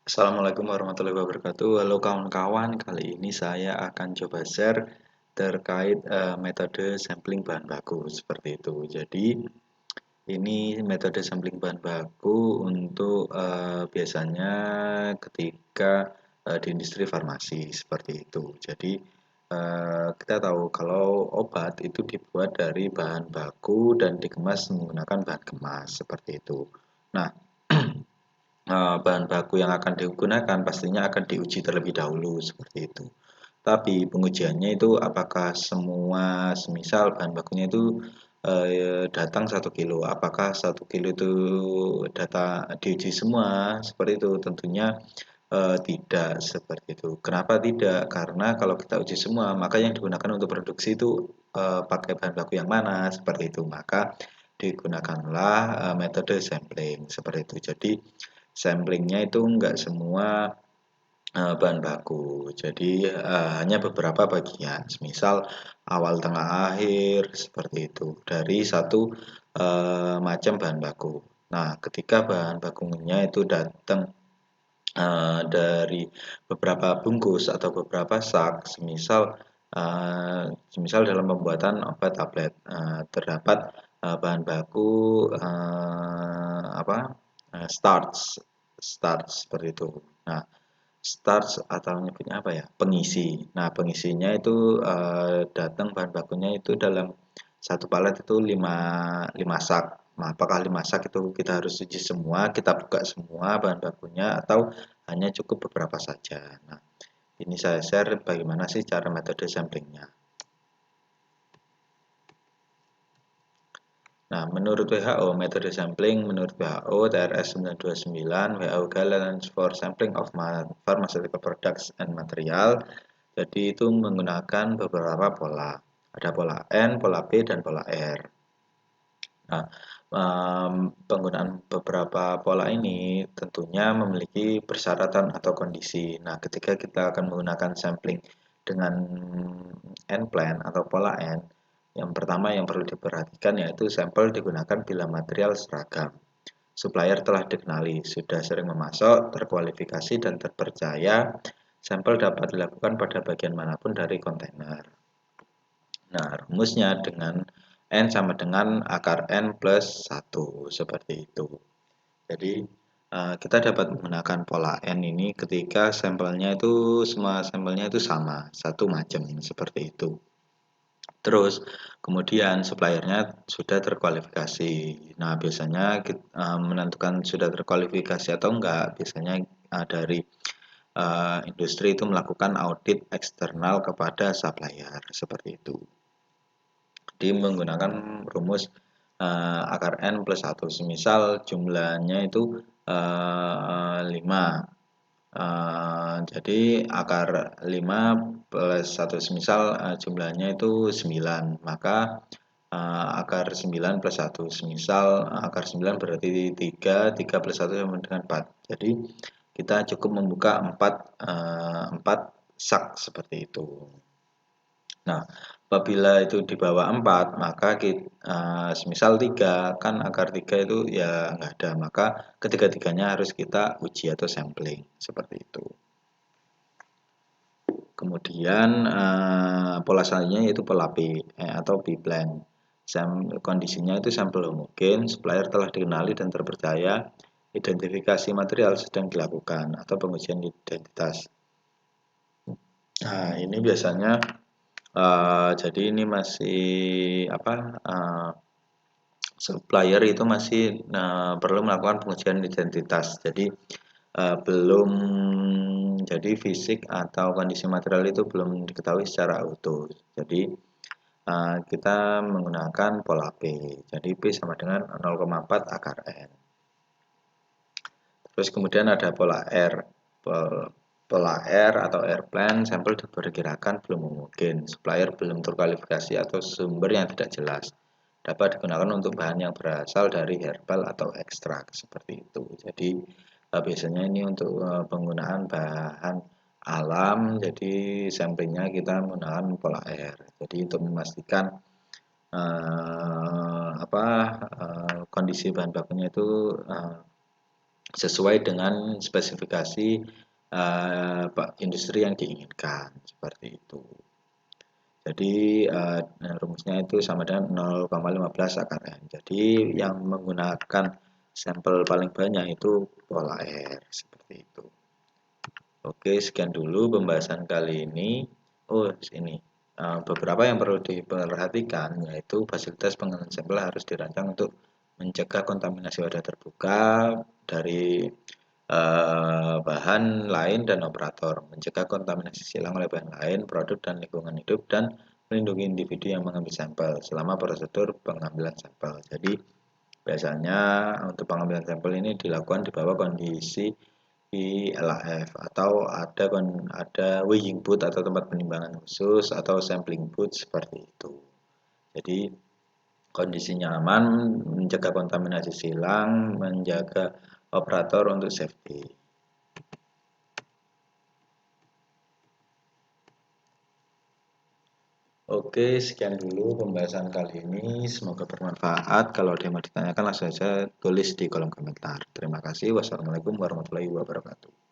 Assalamualaikum warahmatullahi wabarakatuh. Halo kawan-kawan, kali ini saya akan coba share terkait metode sampling bahan baku seperti itu. Jadi ini metode sampling bahan baku untuk biasanya ketika di industri farmasi seperti itu. Jadi kita tahu kalau obat itu dibuat dari bahan baku dan dikemas menggunakan bahan kemas seperti itu. Nah, bahan baku yang akan digunakan pastinya akan diuji terlebih dahulu seperti itu. Tapi pengujiannya itu apakah semua semisal bahan bakunya itu datang 1 kilo, apakah 1 kilo itu data diuji semua seperti itu? Tentunya tidak seperti itu. Kenapa tidak? Karena kalau kita uji semua, maka yang digunakan untuk produksi itu pakai bahan baku yang mana seperti itu. Maka digunakanlah metode sampling seperti itu. Jadi samplingnya itu enggak semua bahan baku. Jadi hanya beberapa bagian, misal awal, tengah, akhir seperti itu dari satu macam bahan baku. Nah, ketika bahan bakunya itu datang dari beberapa bungkus atau beberapa sak, semisal dalam pembuatan obat tablet terdapat bahan baku starch, starch seperti itu. Nah, starch atau nyebutnya apa ya? Pengisi. Nah, pengisinya itu datang bahan bakunya itu dalam satu palet itu 5 sak. Nah, apakah 5 sak itu kita harus uji semua, kita buka semua bahan bakunya atau hanya cukup beberapa saja. Nah, ini saya share bagaimana sih cara metode samplingnya. Nah, menurut WHO, metode sampling menurut WHO TRS 929, WHO Guidelines for Sampling of Pharmaceutical Products and Material. Jadi itu menggunakan beberapa pola. Ada pola N, pola P, dan pola R. Nah, penggunaan beberapa pola ini tentunya memiliki persyaratan atau kondisi. Nah, ketika kita akan menggunakan sampling dengan N-plan atau pola N, yang pertama yang perlu diperhatikan yaitu sampel digunakan bila material seragam. Supplier telah dikenali, sudah sering memasok, terkualifikasi, dan terpercaya. Sampel dapat dilakukan pada bagian manapun dari kontainer. Nah, rumusnya dengan N sama dengan akar N plus 1, seperti itu. Jadi, kita dapat menggunakan pola N ini ketika sampelnya itu semua sampelnya itu sama, satu macam, seperti itu. Terus, kemudian suppliernya sudah terkualifikasi. Nah, biasanya kita menentukan sudah terkualifikasi atau enggak, biasanya dari industri itu melakukan audit eksternal kepada supplier, seperti itu. Jadi menggunakan rumus akar N plus 1. Semisal jumlahnya itu 5. Jadi akar 5 plus 1 semisal jumlahnya itu 9. Maka akar 9 plus 1 semisal akar 9 berarti 3. 3 plus 1 sama dengan 4. Jadi kita cukup membuka 4 sak seperti itu. Nah, apabila itu di bawah 4, maka semisal 3, kan akar 3 itu ya nggak ada, maka ketiga-tiganya harus kita uji atau sampling, seperti itu. Kemudian pola selanjutnya yaitu pola P atau P-plan. Kondisinya itu sampel homogen, supplier telah dikenali dan terpercaya, identifikasi material sedang dilakukan atau pengujian identitas. Nah, ini biasanya jadi ini masih supplier itu masih perlu melakukan pengujian identitas. Jadi belum jadi fisik atau kondisi material itu belum diketahui secara utuh. Jadi kita menggunakan pola P. Jadi P sama dengan 0,4 akar N. Terus kemudian ada pola R. Pola R atau R plan, sampel diperkirakan belum homogen, supplier belum terkualifikasi atau sumber yang tidak jelas. Dapat digunakan untuk bahan yang berasal dari herbal atau ekstrak, seperti itu. Jadi biasanya ini untuk penggunaan bahan alam, jadi samplingnya kita menggunakan pola R. Jadi untuk memastikan kondisi bahan bakunya itu sesuai dengan spesifikasi industri yang diinginkan, seperti itu. Jadi rumusnya itu sama dengan 0,15 akar N. Jadi yang menggunakan sampel paling banyak itu pola R, seperti itu. Oke, sekian dulu pembahasan kali ini. Oh, ini beberapa yang perlu diperhatikan, yaitu fasilitas pengenalan sampel harus dirancang untuk mencegah kontaminasi wadah terbuka dari bahan lain dan operator, mencegah kontaminasi silang oleh bahan lain, produk dan lingkungan hidup, dan melindungi individu yang mengambil sampel selama prosedur pengambilan sampel. Jadi biasanya untuk pengambilan sampel ini dilakukan di bawah kondisi di LAF atau ada weighing booth atau tempat penimbangan khusus atau sampling booth seperti itu. Jadi kondisinya aman, mencegah kontaminasi silang, menjaga operator untuk safety. Oke, sekian dulu pembahasan kali ini. Semoga bermanfaat. Kalau ada yang mau ditanyakan, langsung saja tulis di kolom komentar. Terima kasih. Wassalamualaikum warahmatullahi wabarakatuh.